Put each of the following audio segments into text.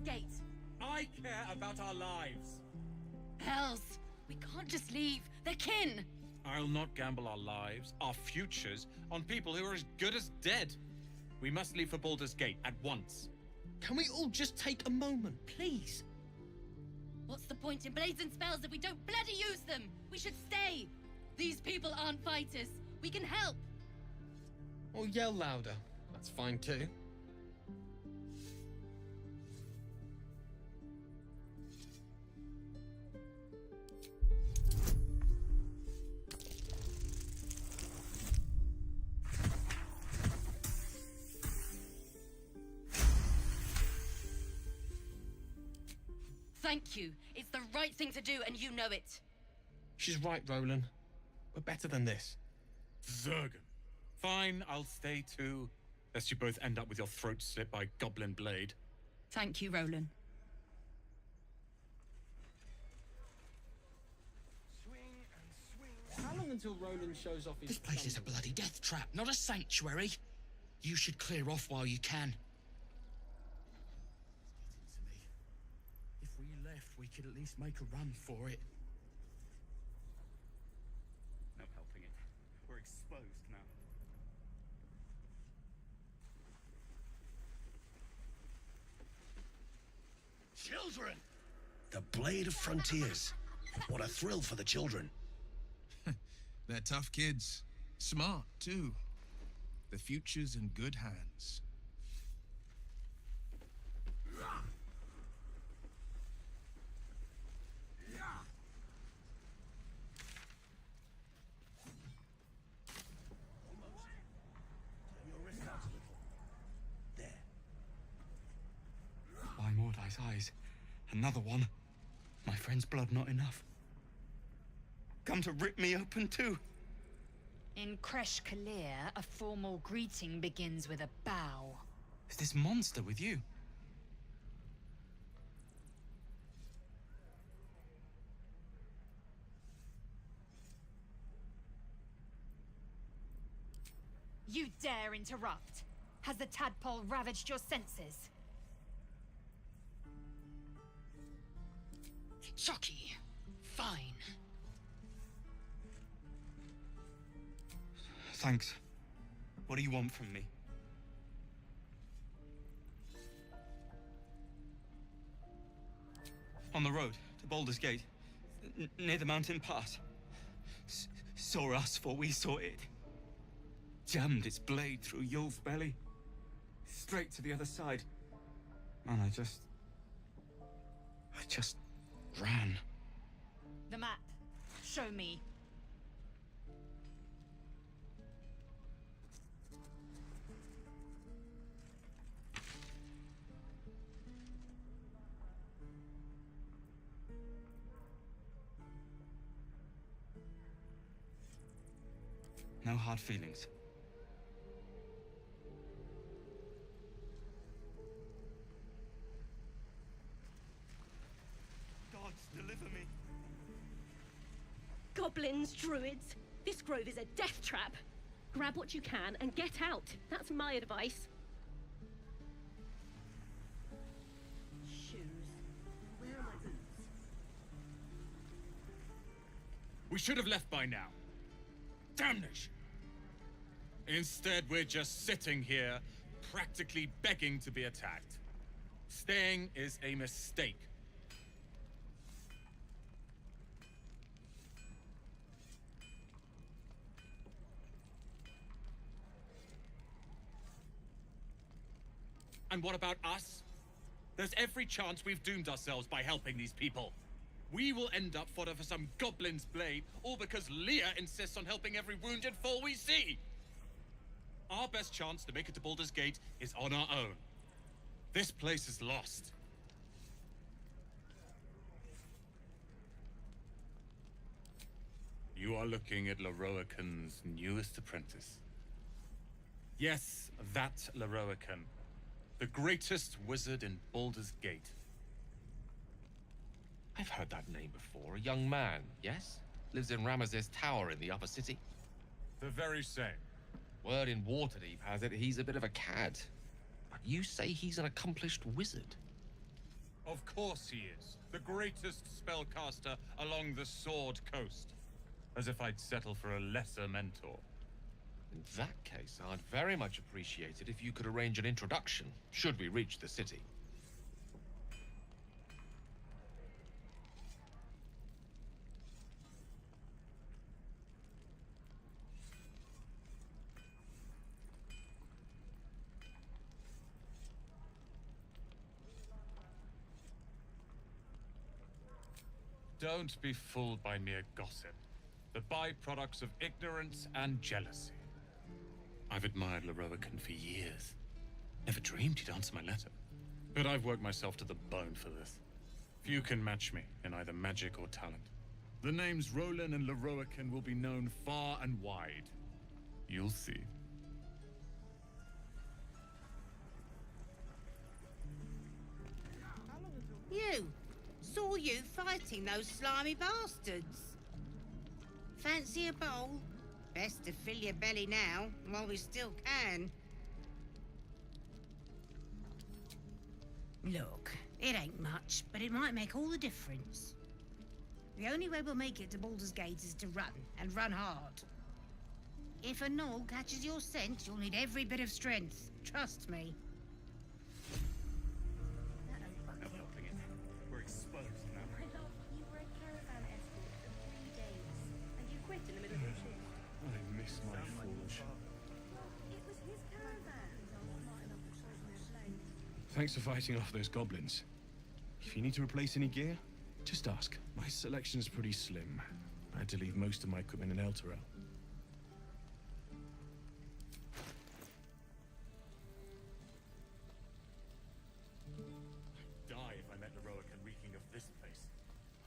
Gate. I care about our lives. Hells, we can't just leave. They're kin. I'll not gamble our lives, our futures, on people who are as good as dead. We must leave for Baldur's Gate at once. Can we all just take a moment, please? What's the point in blades and spells if we don't bloody use them? We should stay. These people aren't fighters. We can help. Or yell louder. That's fine too. Thank you. It's the right thing to do, and you know it. She's right, Roland. We're better than this. Zergen. Fine, I'll stay too. Lest you both end up with your throat slit by goblin blade. Thank you, Roland. How long until Roland shows off his... This place is a bloody death trap, not a sanctuary. You should clear off while you can. If we left, we could at least make a run for it. No helping it. We're exposed now. Children! The Blade of Frontiers. What a thrill for the children. They're tough kids. Smart, too. The future's in good hands. By Mordai's eyes, another one. My friend's blood not enough. Come to rip me open too. In Kresh Kalir, a formal greeting begins with a bow. Is this monster with you? You dare interrupt? Has the tadpole ravaged your senses? Chucky, fine. Thanks. What do you want from me? On the road to Baldur's Gate, near the mountain pass. Saw us for we saw it. Jammed its blade through Yul's belly. Straight to the other side. And I just ran. The map. Show me. No hard feelings. Gods, deliver me. Goblins, druids, this grove is a death trap. Grab what you can and get out. That's my advice. Shoes. Where are my boots? We should have left by now. Damnation! Instead, we're just sitting here, practically begging to be attacked. Staying is a mistake. And what about us? There's every chance we've doomed ourselves by helping these people. We will end up fodder for some goblin's blade, all because Leah insists on helping every wounded foe we see. Our best chance to make it to Baldur's Gate is on our own. This place is lost. You are looking at Leroican's newest apprentice. Yes, that Leroican. The greatest wizard in Baldur's Gate. I've heard that name before. A young man, yes? Lives in Ramazes Tower in the upper city. The very same. Word in Waterdeep has it he's a bit of a cad. But you say he's an accomplished wizard. Of course he is. The greatest spellcaster along the Sword Coast. As if I'd settle for a lesser mentor. In that case, I'd very much appreciate it if you could arrange an introduction, should we reach the city. Don't be fooled by mere gossip. The byproducts of ignorance and jealousy. I've admired Leroican for years. Never dreamed he'd answer my letter. But I've worked myself to the bone for this. Few can match me in either magic or talent. The names Roland and Leroican will be known far and wide. You'll see. You! Saw you fighting those slimy bastards. Fancy a bowl? Best to fill your belly now, while we still can. Look, it ain't much, but it might make all the difference. The only way we'll make it to Baldur's Gate is to run, and run hard. If a gnoll catches your scent, you'll need every bit of strength. Trust me. We're exposed now. My love, you were a caravan escort for 3 days, and you quit in the middle of your shift. I miss my forge. It was his caravan. Thanks for fighting off those goblins. If you need to replace any gear, just ask. My selection's pretty slim. I had to leave most of my equipment in Elturel. Die if I met Leroican reeking of this place.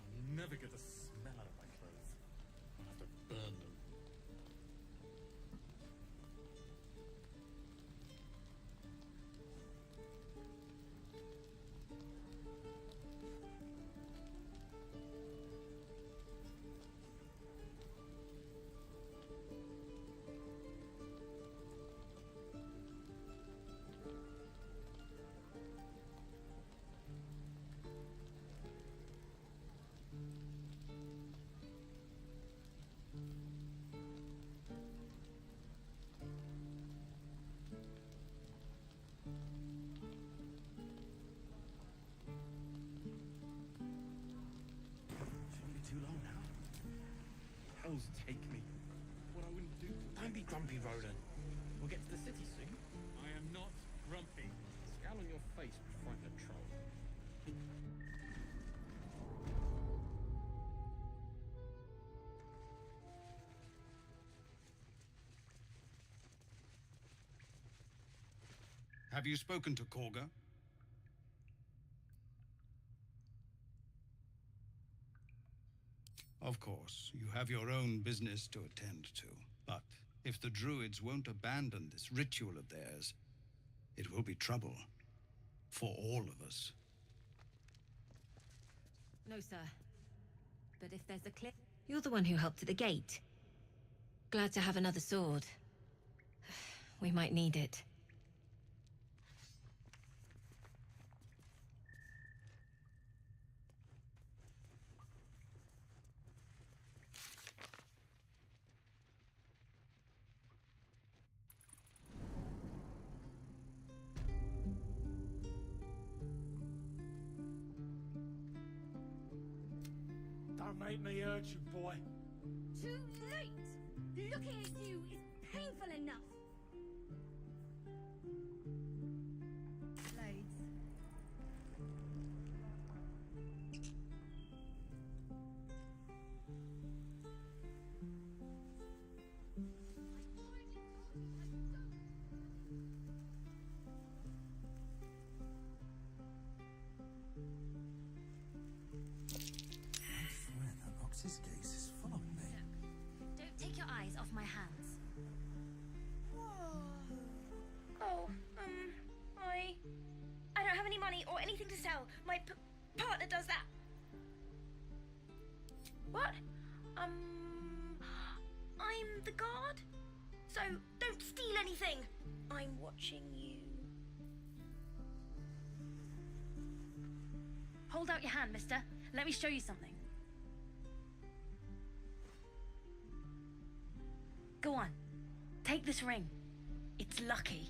I'll never get the smell out of my clothes. I'll have to burn them. Shouldn't be too long now. Hell's take me. What I wouldn't do. Don't be grumpy, Roland. We'll get to the city soon. I am not grumpy. Scowl on your face would frighten a troll. Have you spoken to Korga? Of course, you have your own business to attend to. But if the druids won't abandon this ritual of theirs, it will be trouble for all of us. No, sir. But if there's a cliff... You're the one who helped at the gate. Glad to have another sword. We might need it. Don't make me hurt you, boy. Too late! Looking at you is painful enough. Blades. This case is following me. Don't take your eyes off my hands. Oh, I don't have any money or anything to sell. My partner does that. What? I'm the guard. So don't steal anything. I'm watching you. Hold out your hand, mister. Let me show you something. Go on. Take this ring. It's lucky.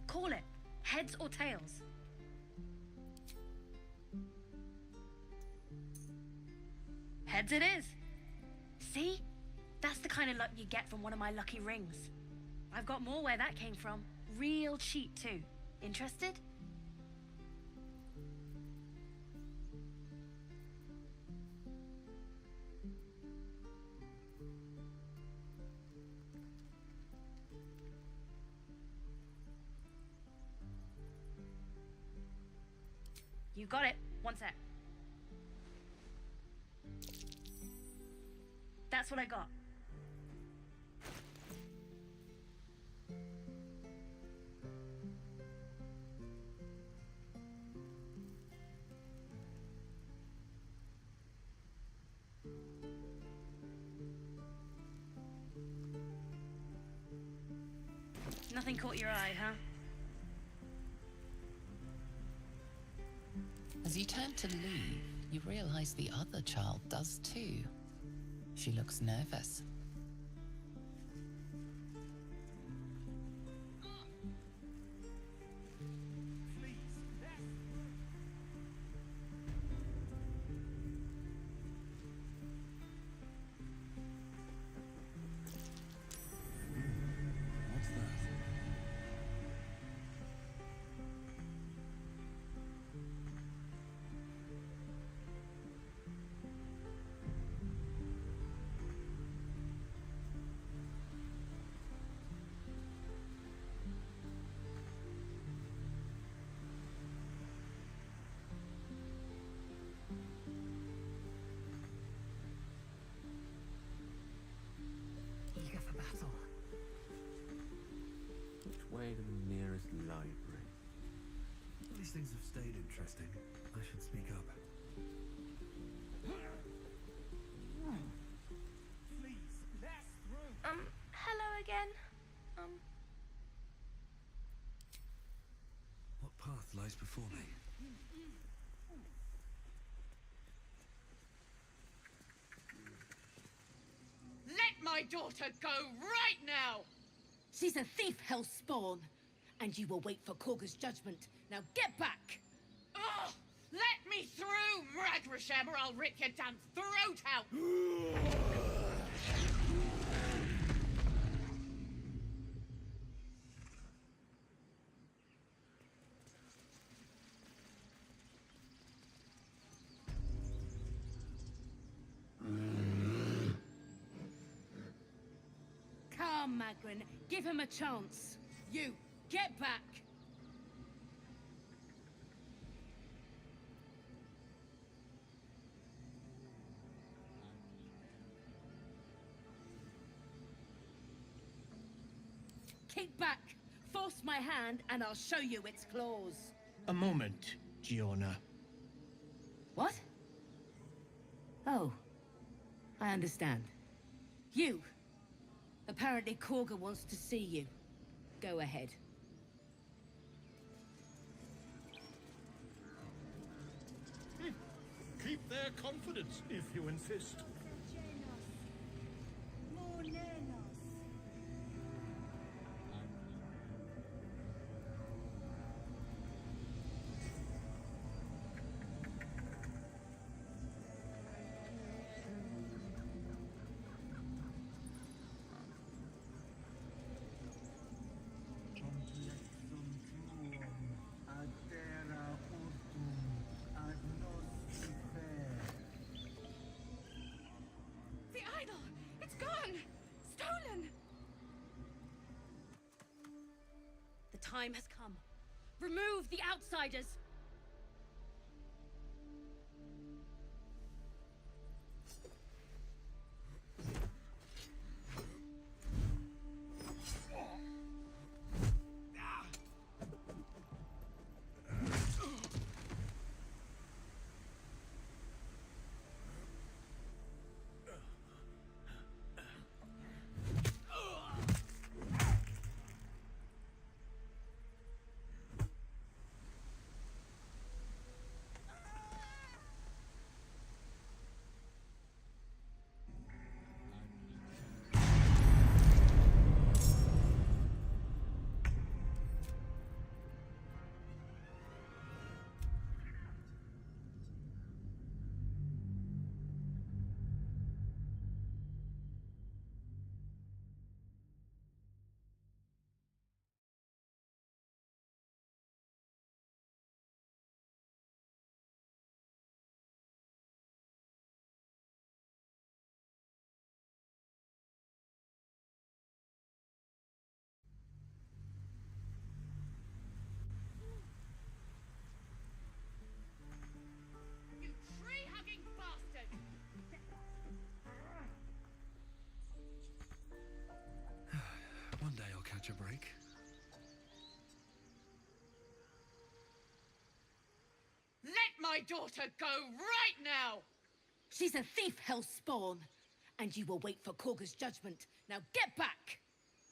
Call it. Heads or tails. Heads it is. See? That's the kind of luck you get from one of my lucky rings. I've got more where that came from. Real cheap too. Interested? You got it. One sec. That's what I got. Nothing caught your eye, huh? As you turn to leave, you realize the other child does too. She looks nervous. Eager for battle. Which way to the nearest library? These things have stayed interesting. I should speak up. Hello again. What path lies before me? Let my daughter go right now! She's a thief, hellspawn. And you will wait for Korga's judgment. Now get back! Oh, let me through, Mragrashem, or I'll rip your damn throat out! Come, Magrin. Give him a chance. You, get back! Kick back! Force my hand and I'll show you its claws. A moment, Giona. What? Oh. I understand. You! Apparently Korga wants to see you. Go ahead. Keep their confidence, if you insist. The idol! It's gone! Stolen! The time has come. Remove the outsiders! a break. Let my daughter go right now! She's a thief, hellspawn, and you will wait for Korga's judgment. Now get back!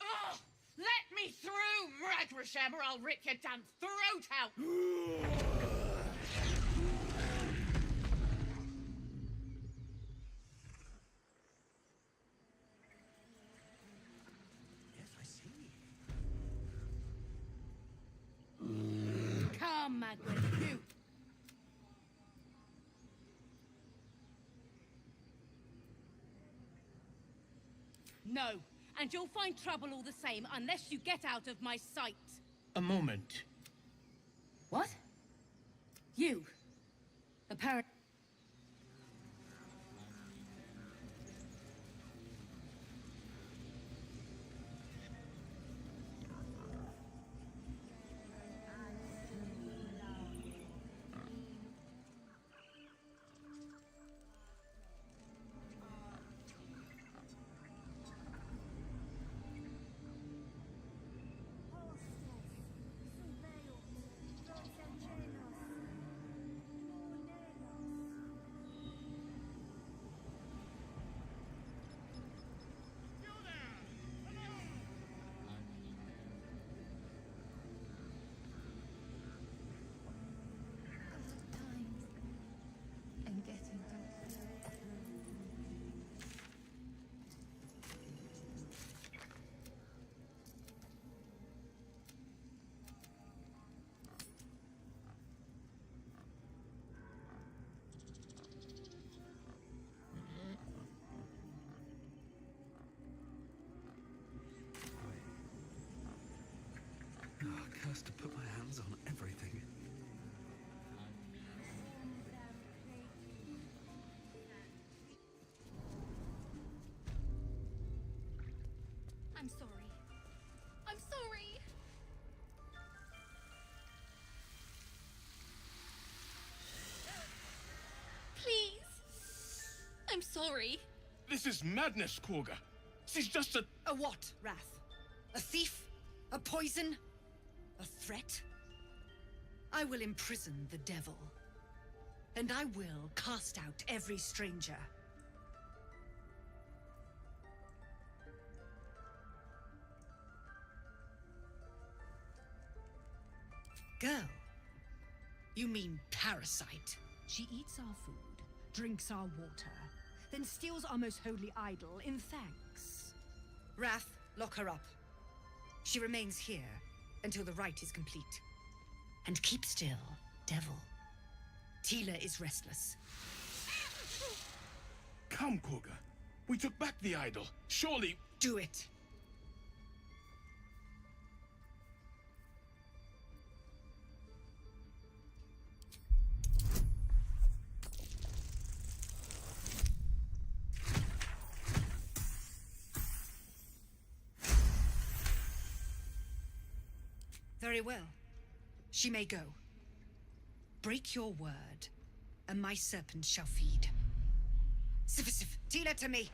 Ugh! Let me through, Mragrasham, or I'll rip your damn throat out! Yes, I see. Come, Magwin, you! No, and you'll find trouble all the same unless you get out of my sight. A moment. What? You. Apparently. I'm getting Oh, cursed to put my hands on everything. I'm sorry. I'm sorry. Please. I'm sorry. This is madness, Korga. She's just a... A what, Wrath? A thief? A poison? A threat? I will imprison the devil. And I will cast out every stranger. Girl? You mean parasite? She eats our food, drinks our water, then steals our most holy idol in thanks. Wrath, lock her up. She remains here until the rite is complete. And keep still, devil. Tila is restless. Come, Korga. We took back the idol. Surely... Do it. Very well. She may go. Break your word, and my serpent shall feed. Sif, Tila to me!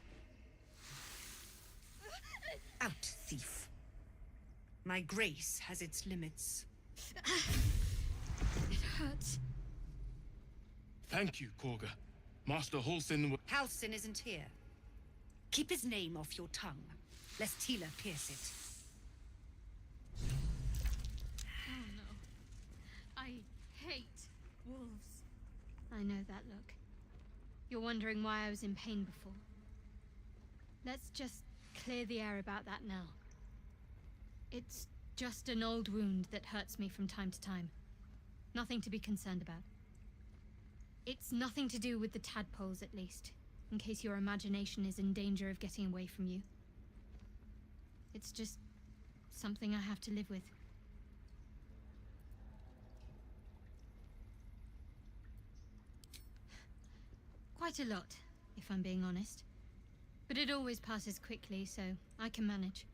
Out, thief. My grace has its limits. It hurts. Thank you, Korga. Master Halsin... Halsin isn't here. Keep his name off your tongue, lest Tila pierce it. Oh no. I hate wolves. I know that look. You're wondering why I was in pain before. Let's just clear the air about that now. It's just an old wound that hurts me from time to time. Nothing to be concerned about. It's nothing to do with the tadpoles, at least, in case your imagination is in danger of getting away from you. It's just something I have to live with. Quite a lot, if I'm being honest. But it always passes quickly, so I can manage.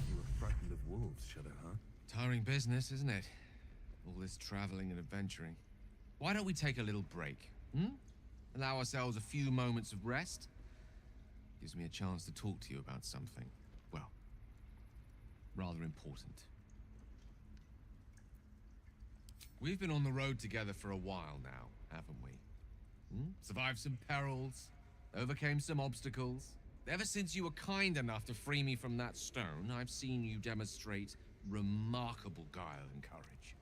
You were frightened of wolves, Shadow, huh? Tiring business, isn't it? All this traveling and adventuring. Why don't we take a little break? Allow ourselves a few moments of rest? Gives me a chance to talk to you about something, well, rather important. We've been on the road together for a while now, haven't we? Survived some perils, overcame some obstacles. Ever since you were kind enough to free me from that stone, I've seen you demonstrate remarkable guile and courage.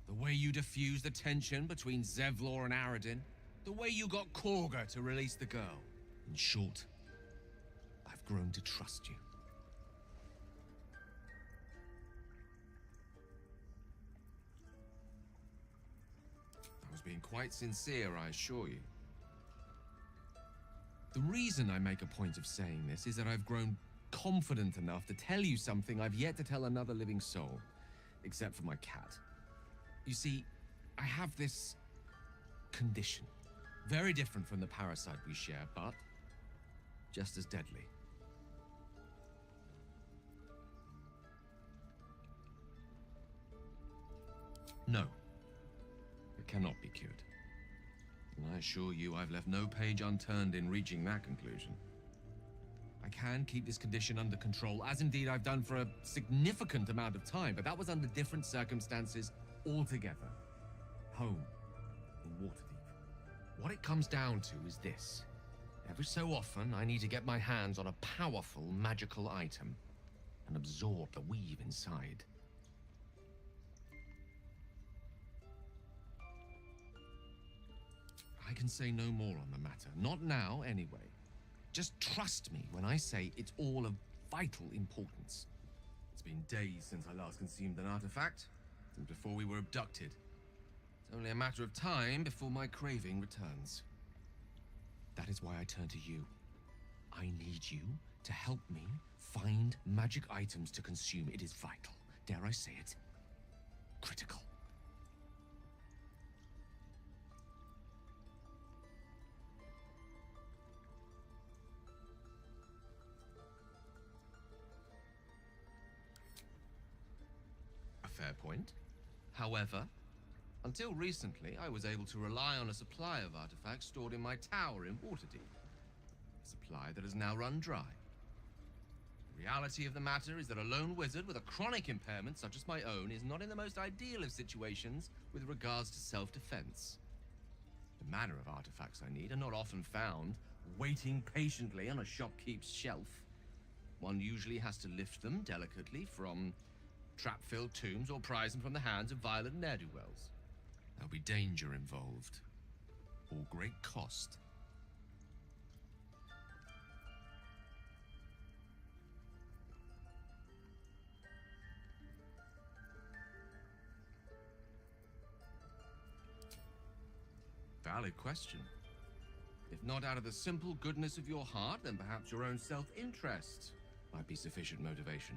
The way you diffused the tension between Zevlor and Aradin, the way you got Korga to release the girl. In short, I've grown to trust you. I was being quite sincere, I assure you. The reason I make a point of saying this is that I've grown confident enough to tell you something I've yet to tell another living soul, except for my cat. You see, I have this condition, very different from the parasite we share, but just as deadly. No, it cannot be cured. And I assure you I've left no page unturned in reaching that conclusion. I can keep this condition under control, as indeed I've done for a significant amount of time, but that was under different circumstances altogether. Home, in Waterdeep. What it comes down to is this. Every so often, I need to get my hands on a powerful magical item and absorb the weave inside. I can say no more on the matter. Not now, anyway. Just trust me when I say it's all of vital importance. It's been days since I last consumed an artifact, since before we were abducted. It's only a matter of time before my craving returns. That is why I turn to you. I need you to help me find magic items to consume. It is vital. Dare I say it? Critical. Fair point. However, until recently, I was able to rely on a supply of artifacts stored in my tower in Waterdeep. A supply that has now run dry. The reality of the matter is that a lone wizard with a chronic impairment such as my own is not in the most ideal of situations with regards to self-defense. The manner of artifacts I need are not often found waiting patiently on a shopkeep's shelf. One usually has to lift them delicately from trap-filled tombs or prise them from the hands of violent ne'er-do-wells. There'll be danger involved, or great cost. Valid question. If not out of the simple goodness of your heart, then perhaps your own self-interest might be sufficient motivation.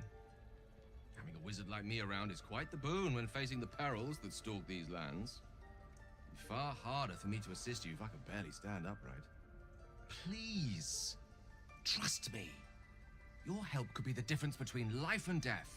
Having a wizard like me around is quite the boon when facing the perils that stalk these lands. It'd be far harder for me to assist you if I could barely stand upright. Please, trust me. Your help could be the difference between life and death.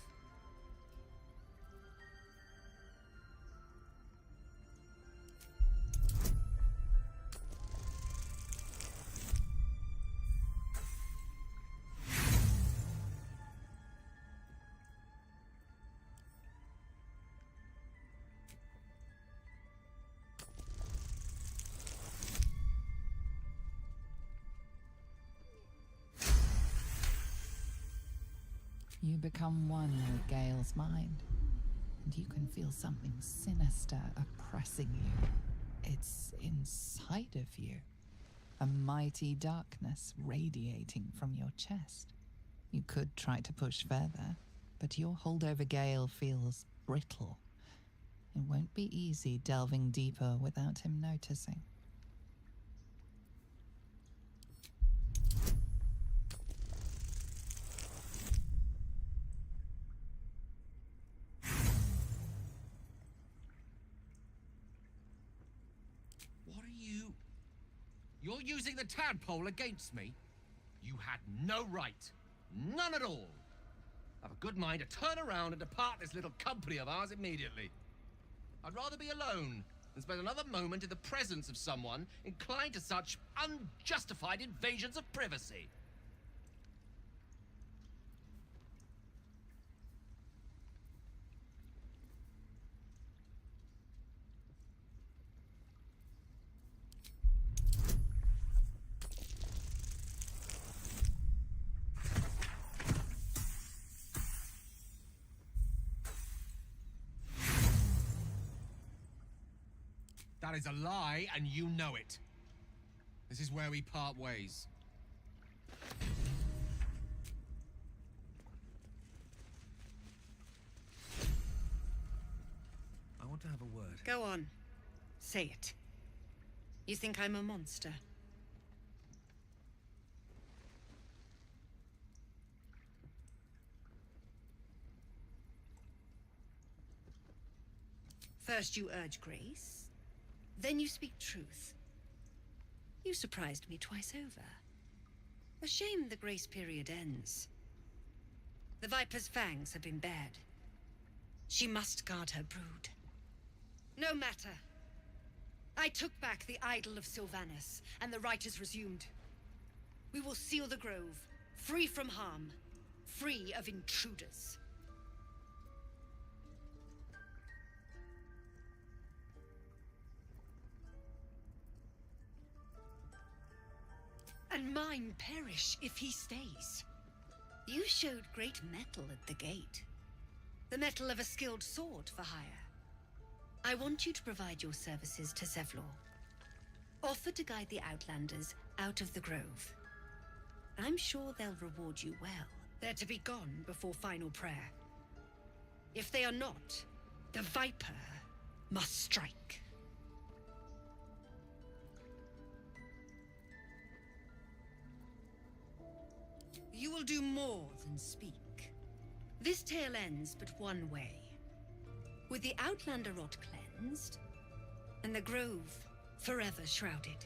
You become one with Gale's mind, and you can feel something sinister oppressing you. It's inside of you, a mighty darkness radiating from your chest. You could try to push further, but your hold over Gale feels brittle. It won't be easy delving deeper without him noticing. You're using the tadpole against me? You had no right. None at all. I've a good mind to turn around and depart this little company of ours immediately. I'd rather be alone than spend another moment in the presence of someone inclined to such unjustified invasions of privacy. That is a lie, and you know it. This is where we part ways. I want to have a word. Go on. Say it. You think I'm a monster? First you urge grace, then you speak truth. You surprised me twice over. A shame the grace period ends. The Viper's fangs have been bared. She must guard her brood. No matter. I took back the idol of Sylvanus, and the rite is resumed. We will seal the grove, free from harm, free of intruders. And mine perish if he stays. You showed great mettle at the gate. The mettle of a skilled sword for hire. I want you to provide your services to Zevlor. Offer to guide the Outlanders out of the grove. I'm sure they'll reward you well. They're to be gone before final prayer. If they are not, the Viper must strike. You will do more than speak. This tale ends but one way. With the Outlander rot cleansed, and the grove forever shrouded.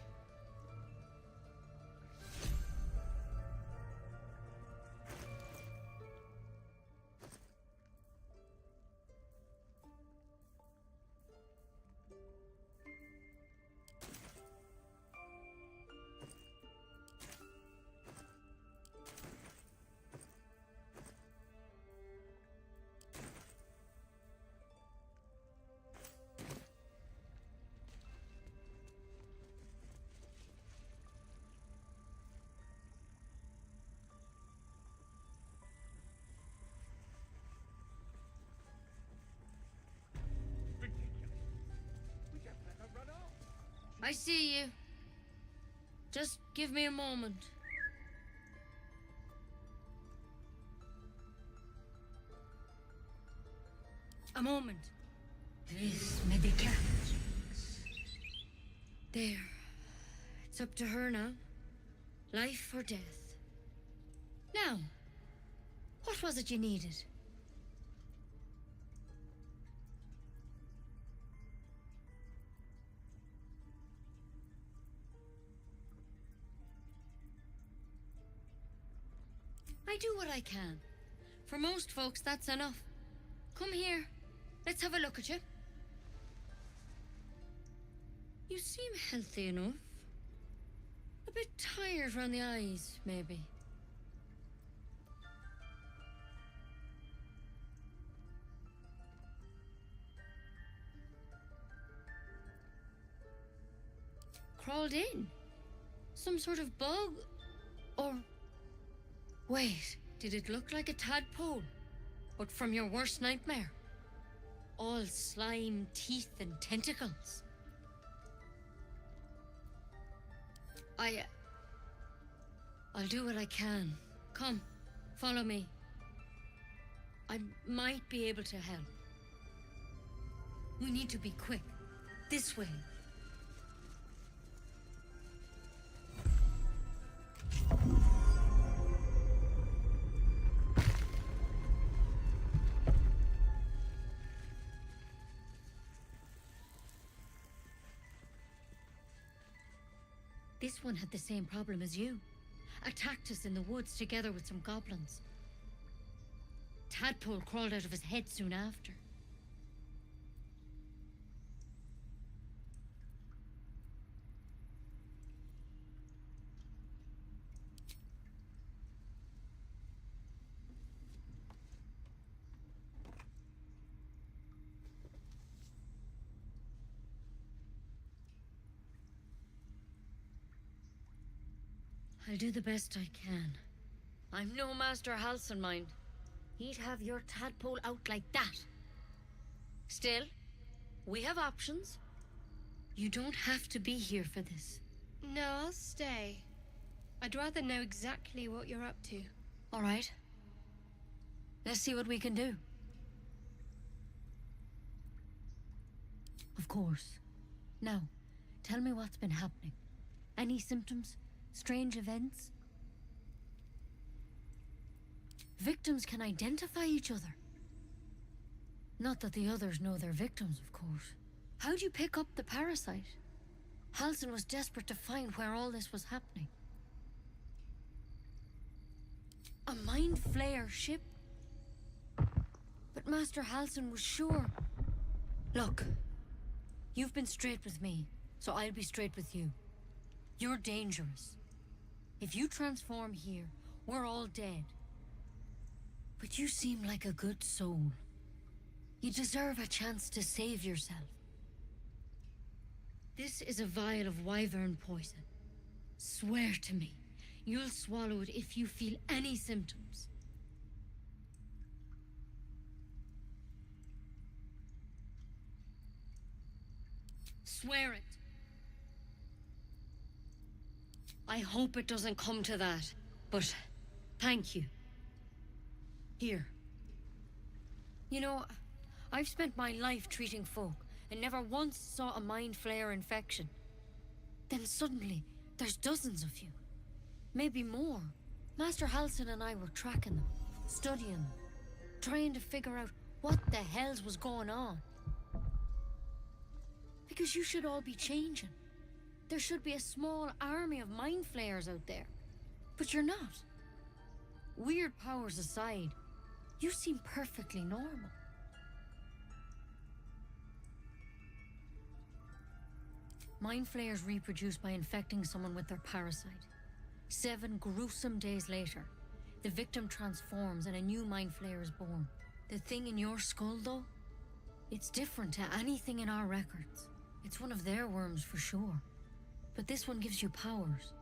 I see you. Just give me a moment. A moment. This medication. There. It's up to her now. Life or death. Now, what was it you needed? I do what I can. For most folks, that's enough. Come here. Let's have a look at you. You seem healthy enough. A bit tired around the eyes, maybe. Crawled in? Some sort of bug? Or... Wait, did it look like a tadpole? But from your worst nightmare? All slime, teeth, and tentacles. I'll do what I can. Come, follow me. I might be able to help. We need to be quick. This way. This one had the same problem as you. Attacked us in the woods together with some goblins. Tadpole crawled out of his head soon after. I'll do the best I can. I'm no Master Halson, mind. He'd have your tadpole out like that. Still, we have options. You don't have to be here for this. No, I'll stay. I'd rather know exactly what you're up to. All right. Let's see what we can do. Of course. Now, tell me what's been happening. Any symptoms? Strange events? Victims can identify each other. Not that the others know they're victims, of course. How'd you pick up the parasite? Halson was desperate to find where all this was happening. A Mind Flayer ship? But Master Halson was sure. Look, you've been straight with me, so I'll be straight with you. You're dangerous. If you transform here, we're all dead. But you seem like a good soul. You deserve a chance to save yourself. This is a vial of wyvern poison. Swear to me, you'll swallow it if you feel any symptoms. Swear it. I hope it doesn't come to that, but thank you. Here. You know, I've spent my life treating folk and never once saw a Mind Flayer infection. Then suddenly, there's dozens of you. Maybe more. Master Halson and I were tracking them, studying them, trying to figure out what the hells was going on. Because you should all be changing. There should be a small army of Mind Flayers out there. But you're not. Weird powers aside, you seem perfectly normal. Mind Flayers reproduce by infecting someone with their parasite. 7 gruesome days later, the victim transforms and a new Mind Flayer is born. The thing in your skull, though, it's different to anything in our records. It's one of their worms for sure. But this one gives you powers.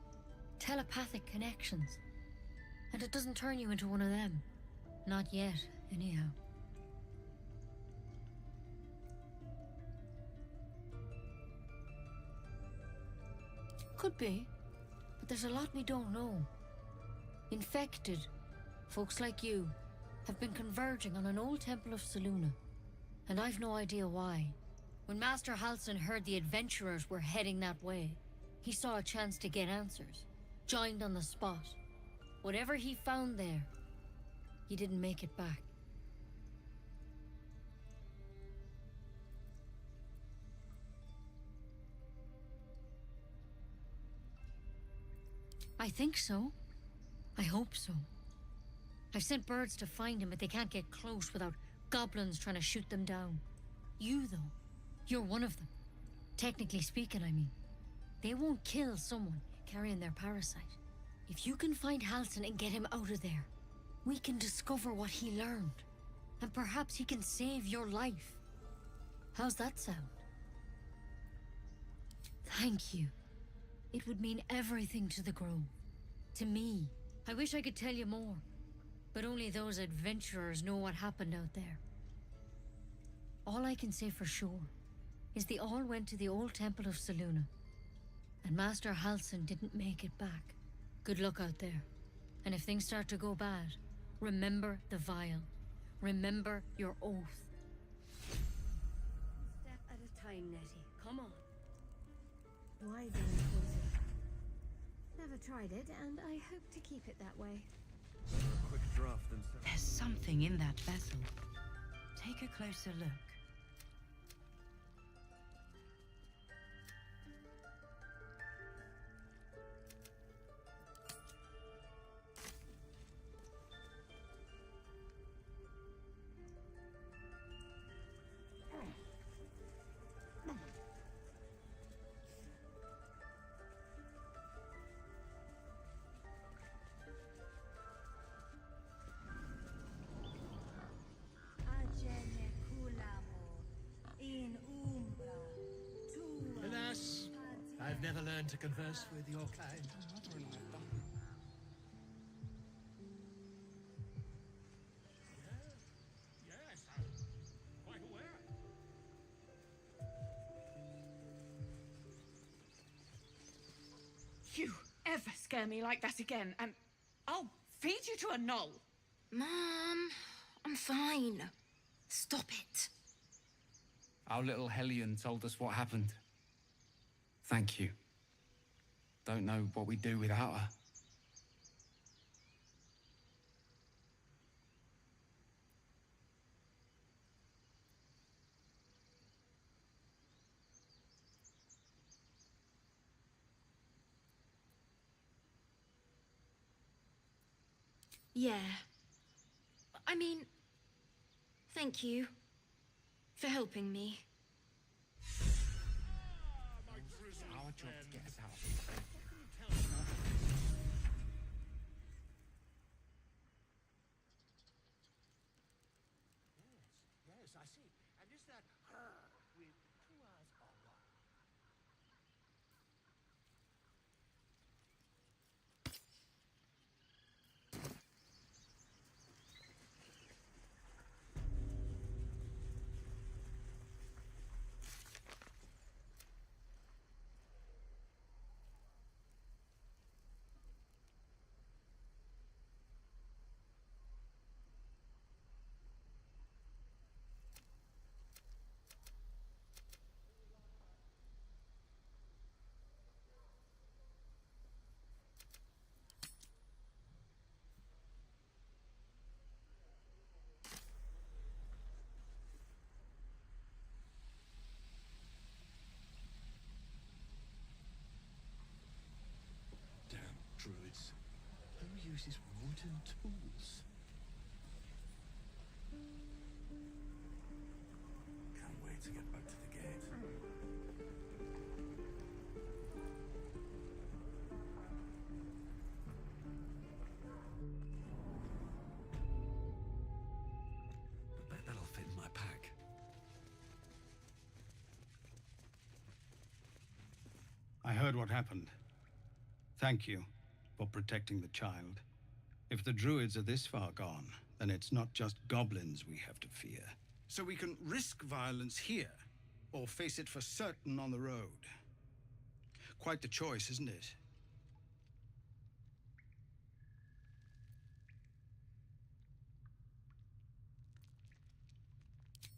Telepathic connections. And it doesn't turn you into one of them. Not yet, anyhow. Could be, but there's a lot we don't know. Infected, folks like you, have been converging on an old temple of Selûne, and I've no idea why. When Master Halson heard the adventurers were heading that way, he saw a chance to get answers, joined on the spot. Whatever he found there, he didn't make it back. I think so. I hope so. I've sent birds to find him, but they can't get close without goblins trying to shoot them down. You, though, you're one of them. Technically speaking, I mean. They won't kill someone carrying their parasite. If you can find Halson and get him out of there, we can discover what he learned. And perhaps he can save your life. How's that sound? Thank you. It would mean everything to the Grove. To me. I wish I could tell you more. But only those adventurers know what happened out there. All I can say for sure is they all went to the old temple of Selûne. And Master Halson didn't make it back. Good luck out there. And if things start to go bad, remember the vial. Remember your oath. Step at a time, Nettie. Come on. Wyvern poison. Never tried it, and I hope to keep it that way. A quick draft and There's something in that vessel. Take a closer look. Alas, I've never learned to converse with your kind. scare me like that again, and I'll feed you to a knoll. Mom, I'm fine. Stop it. Our little Hellion told us what happened. Thank you. Don't know what we'd do without her. Yeah. I mean, thank you for helping me. Our job to get us out. Yes, I see. And is that her with 2 eyes or what? Druids. Who uses wooden tools? Can't wait to get back to the gate. I bet that'll fit in my pack. I heard what happened. Thank you for protecting the child. If the druids are this far gone, then it's not just goblins we have to fear. So we can risk violence here, or face it for certain on the road. Quite the choice, isn't it?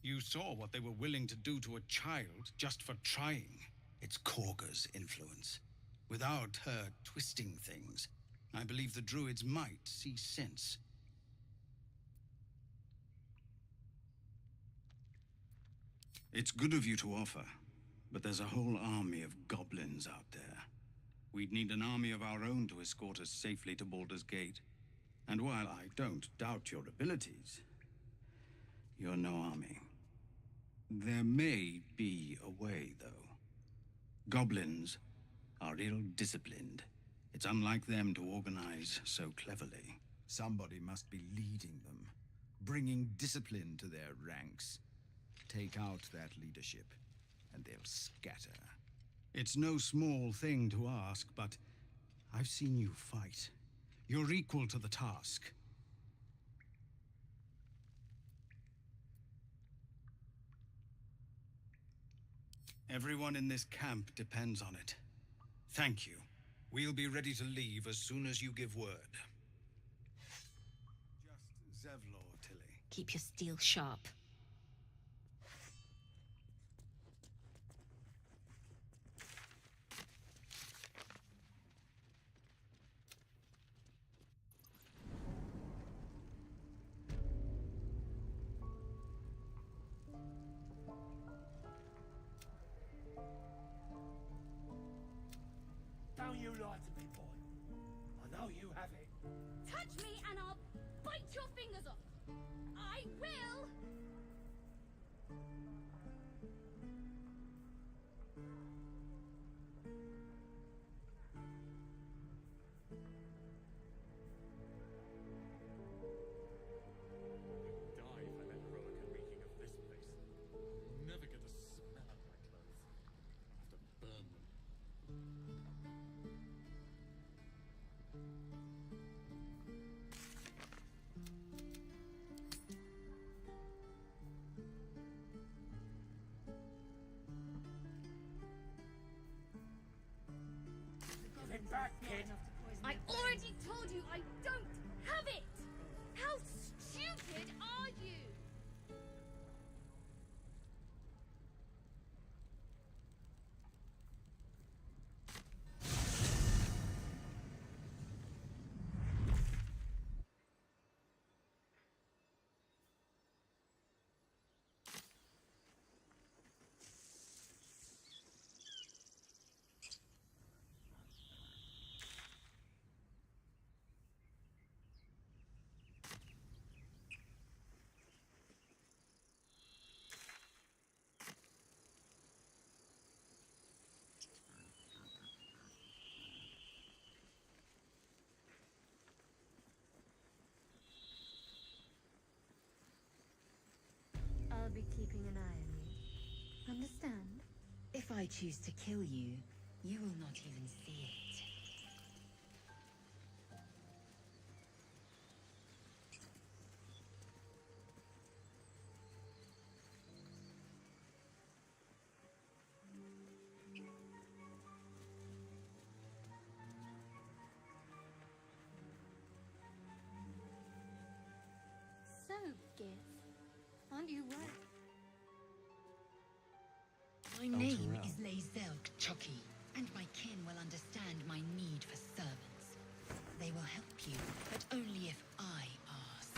You saw what they were willing to do to a child just for trying. It's Korga's influence. Without her twisting things, I believe the druids might see sense. It's good of you to offer, but there's a whole army of goblins out there. We'd need an army of our own to escort us safely to Baldur's Gate. And while I don't doubt your abilities, you're no army. There may be a way, though. Goblins are ill-disciplined. It's unlike them to organize so cleverly. Somebody must be leading them, bringing discipline to their ranks. Take out that leadership, and they'll scatter. It's no small thing to ask, but I've seen you fight. You're equal to the task. Everyone in this camp depends on it. Thank you. We'll be ready to leave as soon as you give word. Just Zevlor, Tilly. Keep your steel sharp. Don't you lie to me, boy. I know you have it. Touch me and I'll bite your fingers off. I will. Die if I let Heroica reeking of this place. Never get the smell out of my clothes. I have to burn them. be keeping an eye on you. Understand? If I choose to kill you, you will not even see it. So, Gith, aren't you worried? My name is Lae'zel Chucky, and my kin will understand my need for servants. They will help you, but only if I ask.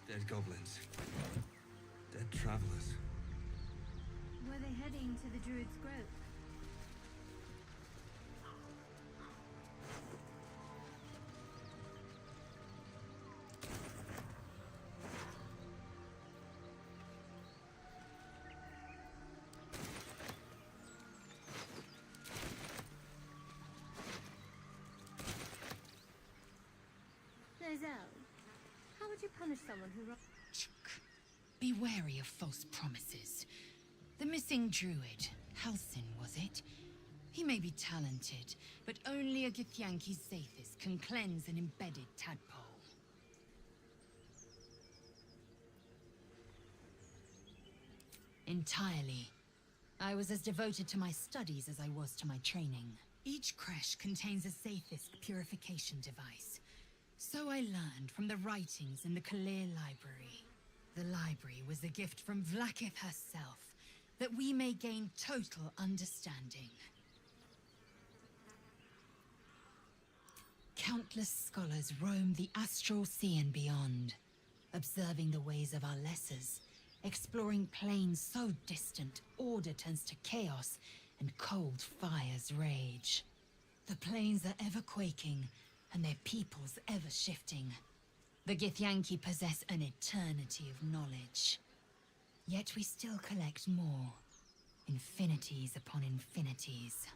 Dead goblins. Dead travelers. Were they heading to the Druid's Grove? Lae'zel, how would you punish someone who... Be wary of false promises. The missing druid, Halsin, was it? He may be talented, but only a Githyanki Zathis can cleanse an embedded tadpole. Entirely. I was as devoted to my studies as I was to my training. Each creche contains a Zathis purification device. So I learned from the writings in the Kalir Library. The library was a gift from Vlaakith herself, that we may gain total understanding. Countless scholars roam the astral sea and beyond, observing the ways of our lessers, exploring planes so distant order turns to chaos and cold fires rage. The planes are ever quaking, and their peoples ever shifting. The Githyanki possess an eternity of knowledge. Yet we still collect more. Infinities upon infinities.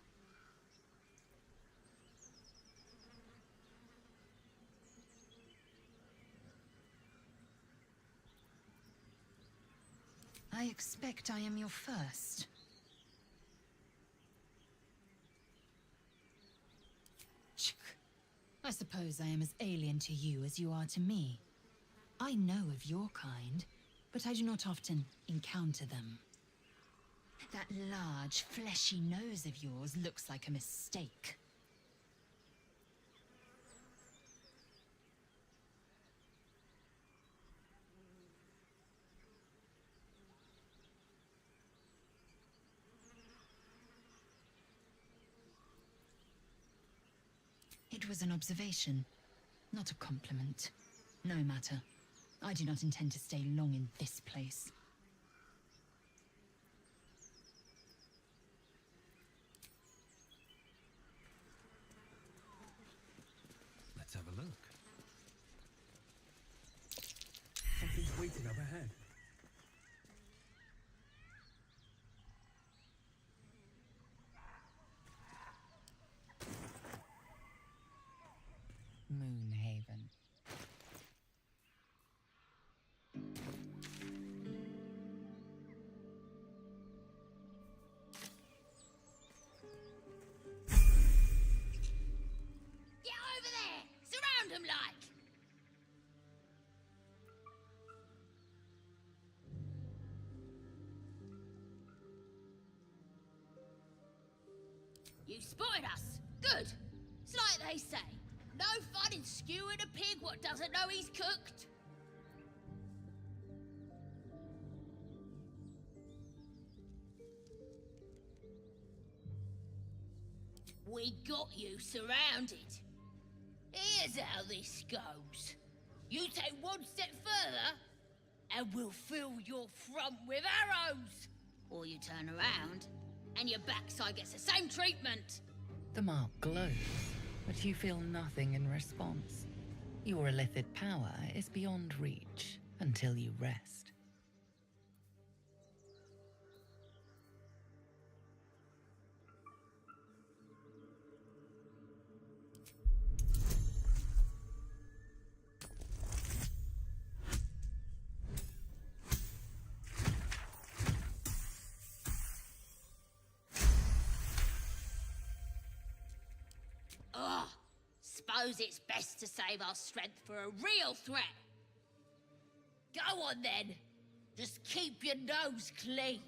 I expect I am your first. I suppose I am as alien to you as you are to me. I know of your kind, but I do not often encounter them. That large, fleshy nose of yours looks like a mistake. It was an observation, not a compliment. No matter. I do not intend to stay long in this place. waiting up ahead. Moonhaven. Get over there! Surround them like! You spotted us! Good! It's like they say, no fun in skewing a pig what doesn't know he's cooked. We got you surrounded. Here's how this goes. You take one step further, and we'll fill your front with arrows. Or you turn around, and your backside gets the same treatment. The mark glows, but you feel nothing in response. Your illithid power is beyond reach until you rest. Ugh. Suppose it's best to save our strength for a real threat. Go on then. Just keep your nose clean.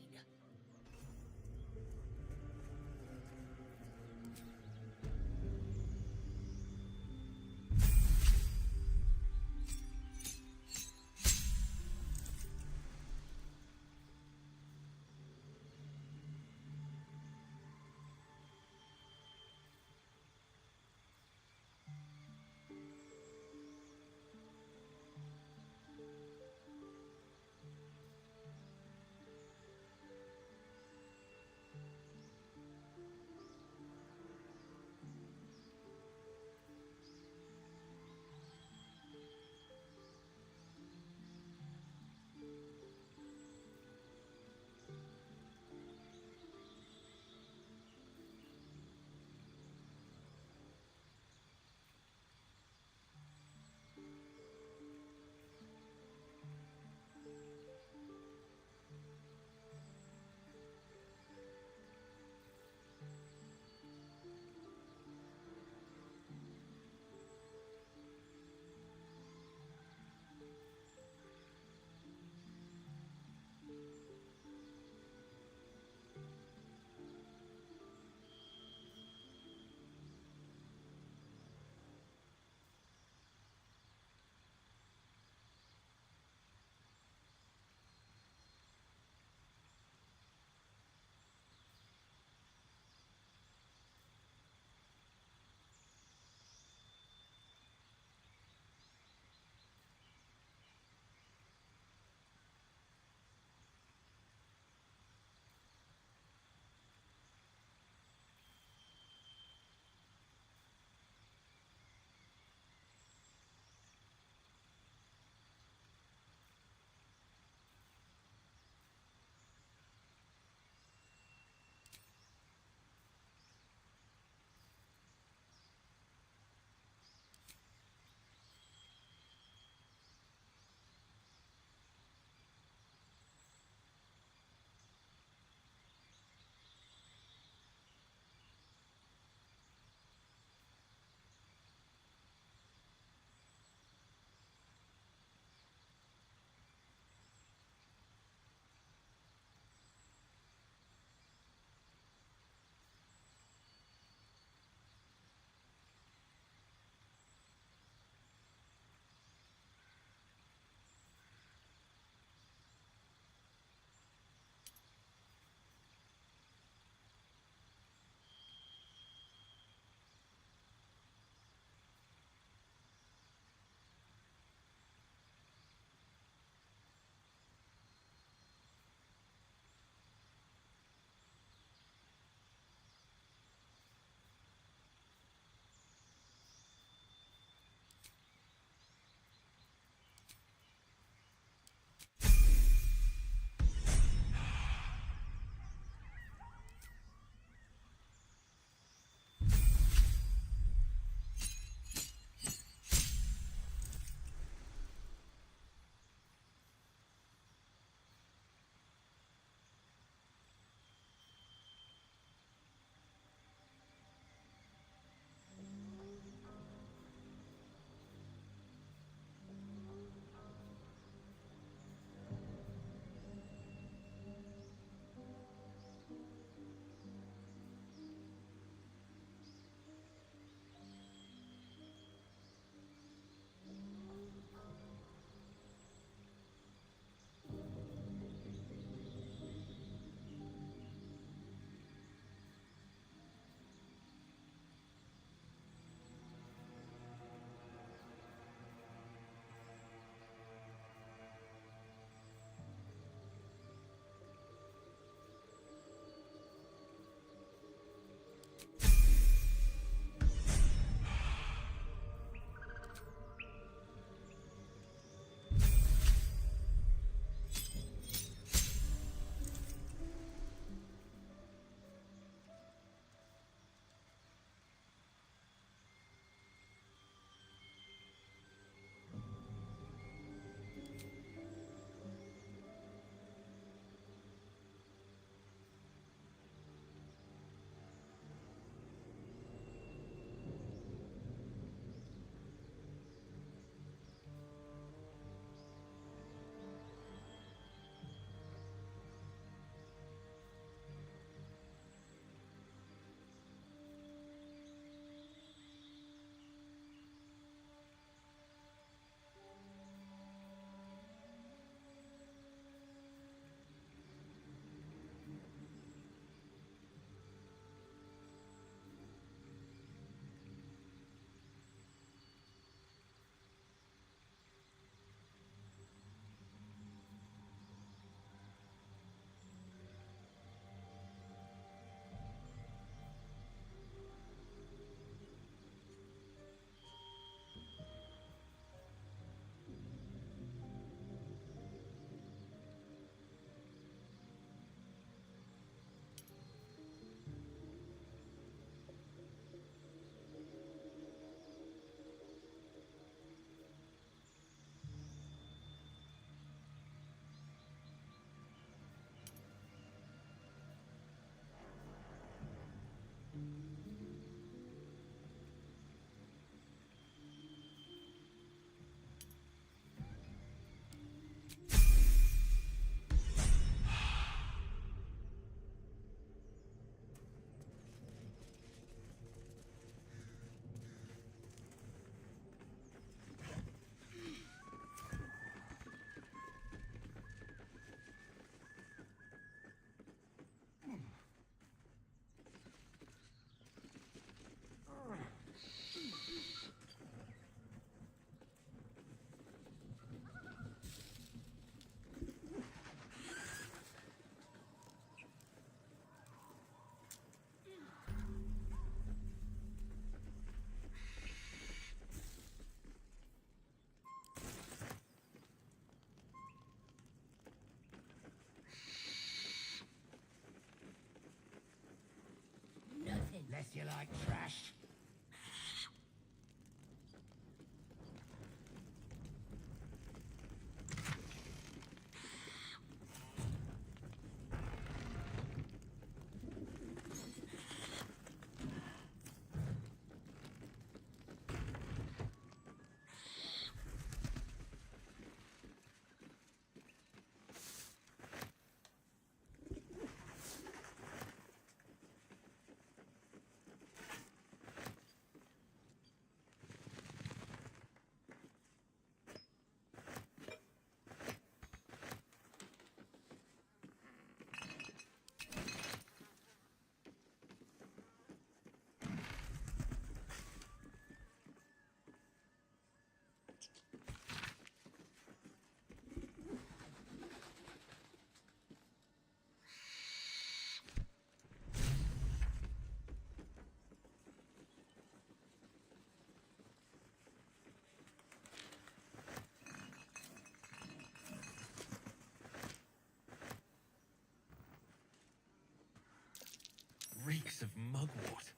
reeks of mugwort.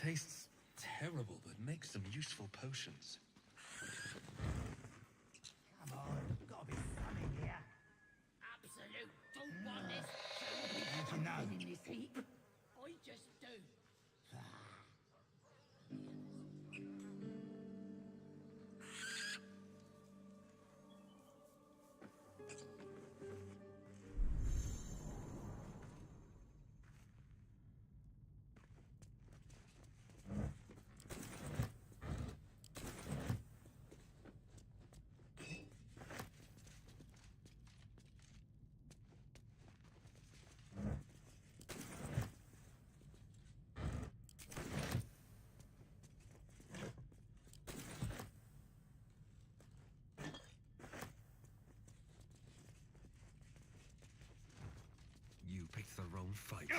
Tastes terrible, but makes some useful potions. Come on, gotta be fun in here. Absolute doggonness. How'd you know? In this heap. I just do. You picked the wrong fight.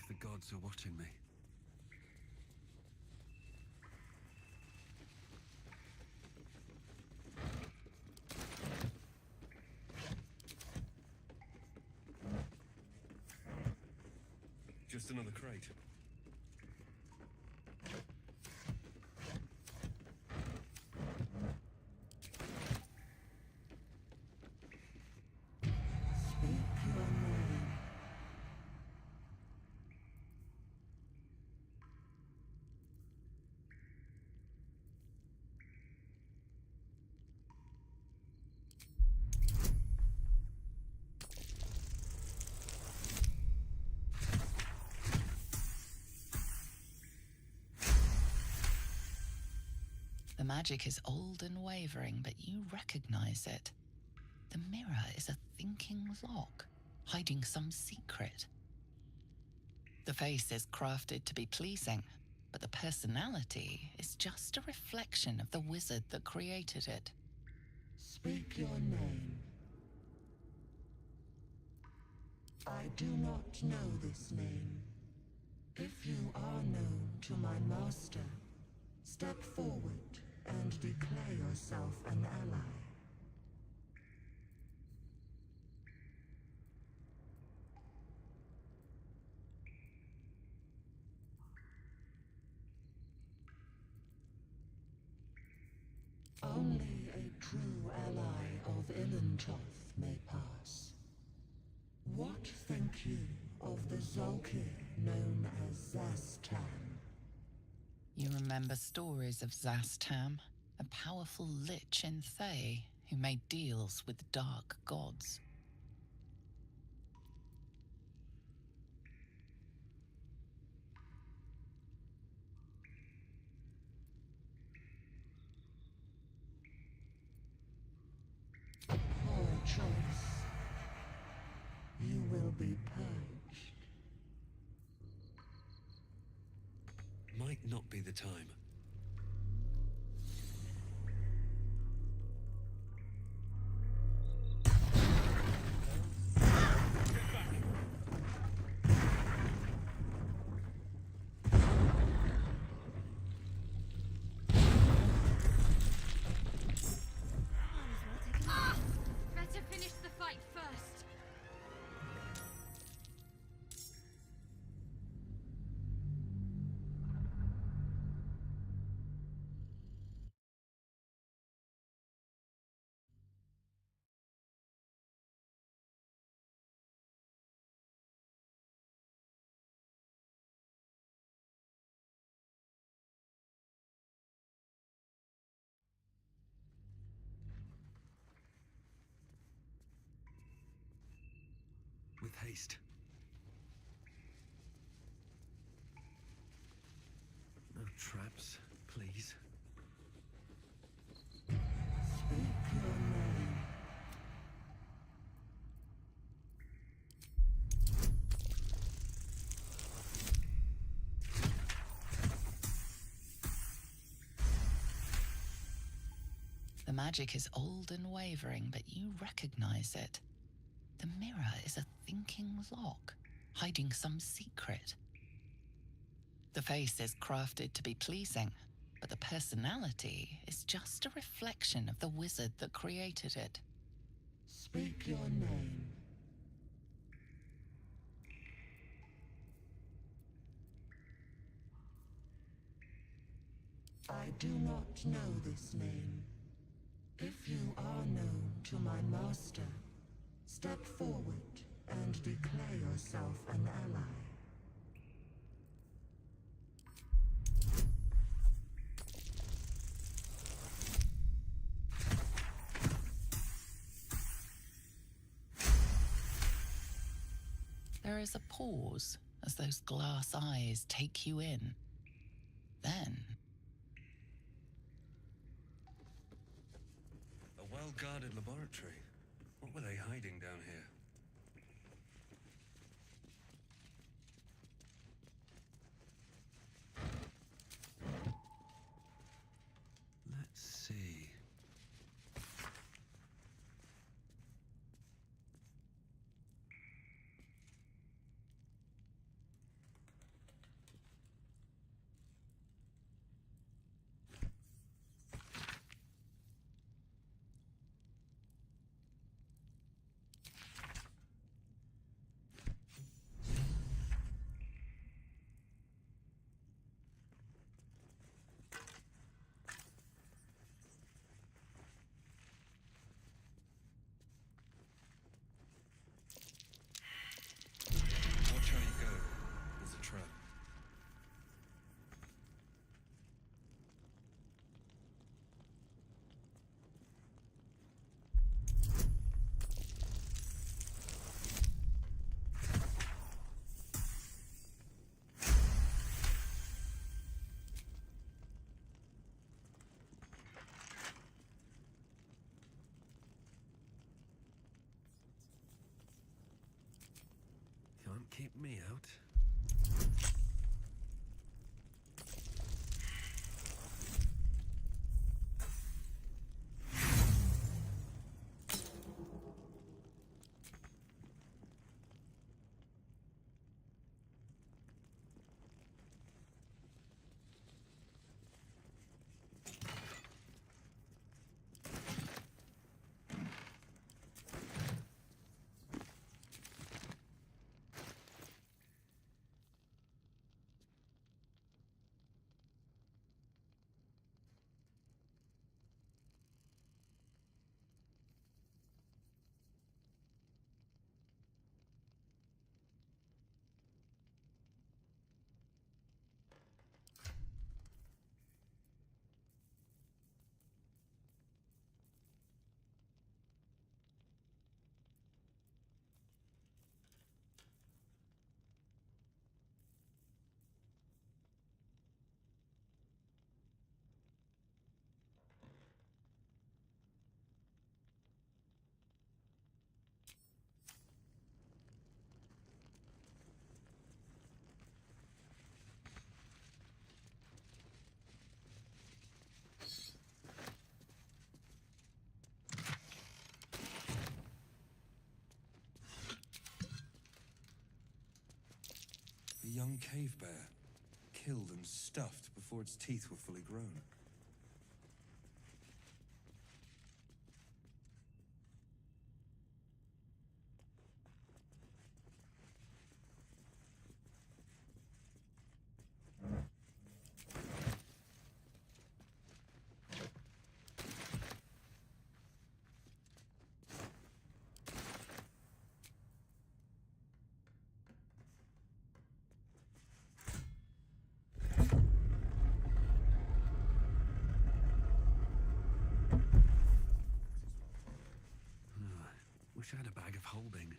if the gods are watching me. Just another crate. The magic is old and wavering, but you recognize it. The mirror is a thinking lock, hiding some secret. The face is crafted to be pleasing, but the personality is just a reflection of the wizard that created it. Speak your name. I do not know this name. If you are known to my master, step forward and declare yourself an ally. Only a true ally of Ilintoth may pass. What think you of the Zolkir known as Zastan? You remember stories of Zastam, a powerful lich in Thay who made deals with dark gods. Poor choice. You will be purged. Might not be the time. Better finish the fight first. With haste. No traps, please. Speak your name. The magic is old and wavering, but you recognize it. The mirror is a thinking lock, hiding some secret. The face is crafted to be pleasing, but the personality is just a reflection of the wizard that created it. Speak your name. I do not know this name. If you are known to my master, step forward and declare yourself an ally. There is a pause as those glass eyes take you in. Then, A well-guarded laboratory. What were they hiding down here? Let's see. Won't keep me out. A young cave bear, killed and stuffed before its teeth were fully grown. Wish I had a bag of holding.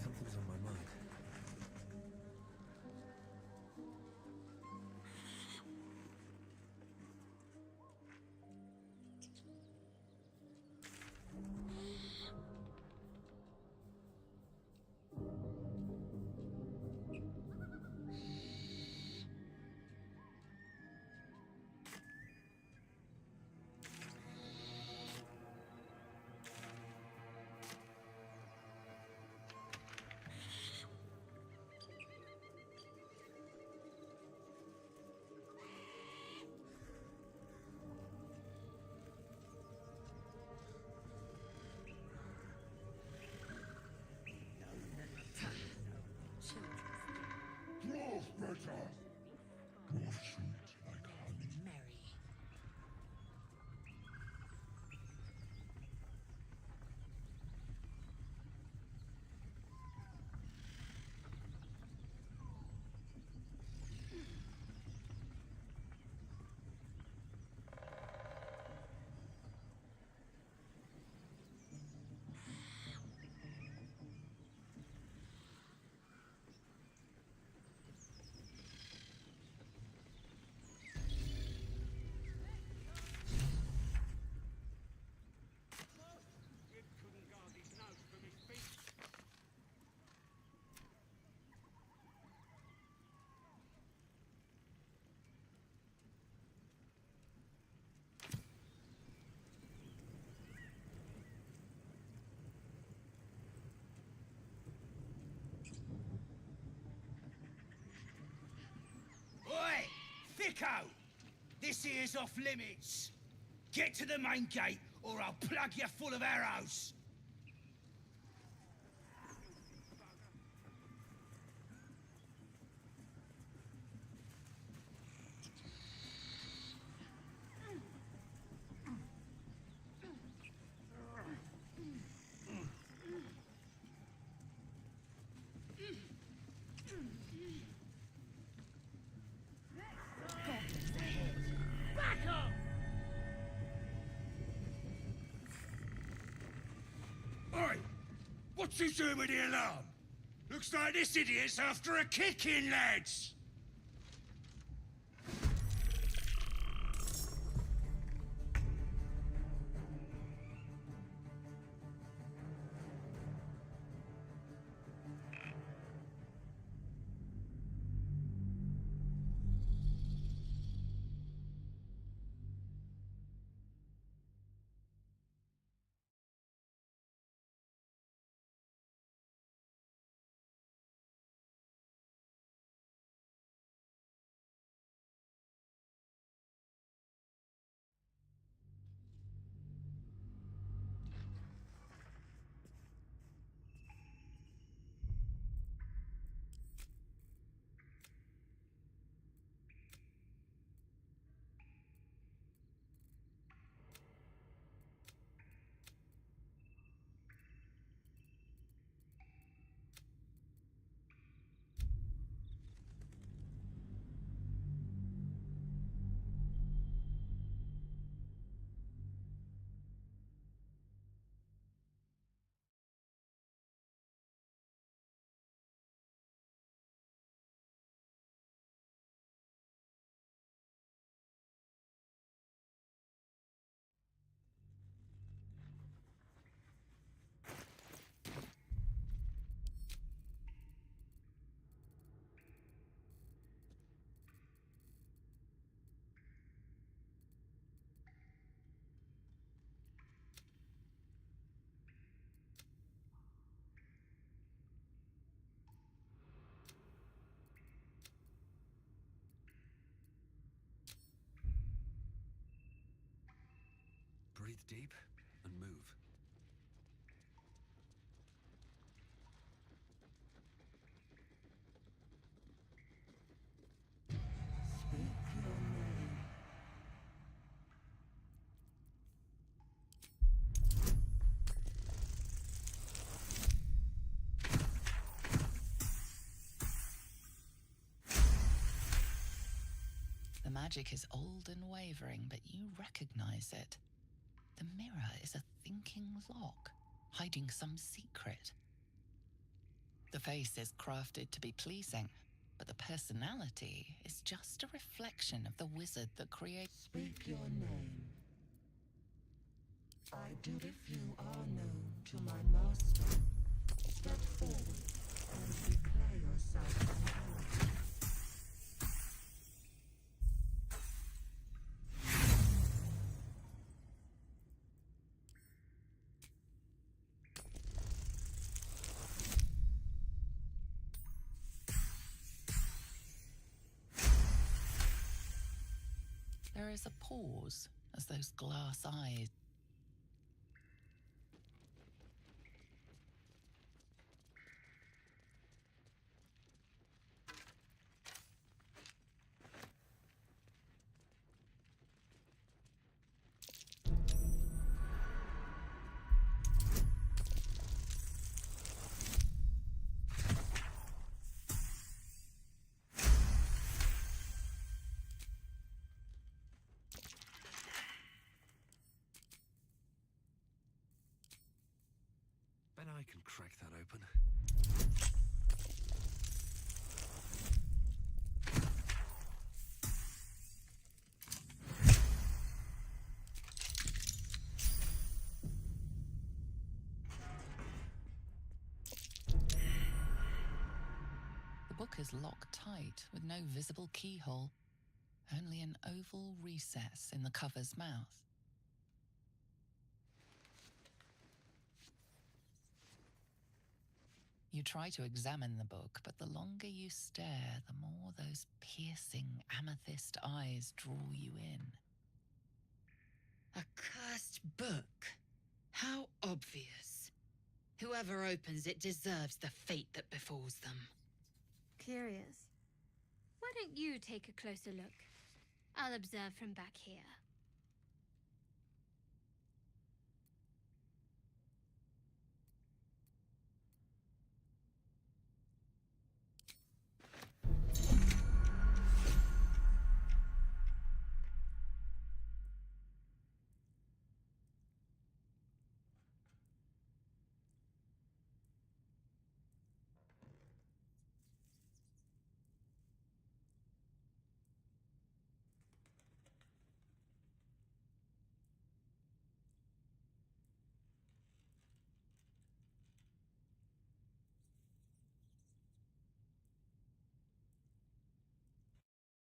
Something's on my mind. Dwarf better. Dwarf sweet like honey. Merry. sicko! This here's off limits. Get to the main gate, or I'll plug you full of arrows. Oi! What you doing with the alarm? Looks like this idiot's after a kick-in, lads! Breathe deep and move. The magic is old and wavering, but you recognize it. The mirror is a thinking lock, hiding some secret. The face is crafted to be pleasing, but the personality is just a reflection of the wizard that creates. Speak your name. I do if you are known to my master. Step forward and declare yourself an ally. There is a pause as those glass eyes. Bet I can crack that open. The book is locked tight with no visible keyhole, only an oval recess in the cover's mouth. You try to examine the book, but the longer you stare, the more more those piercing amethyst eyes draw you in. A cursed book? How obvious. Whoever opens it deserves the fate that befalls them. Curious. Why don't you take a closer look? I'll observe from back here.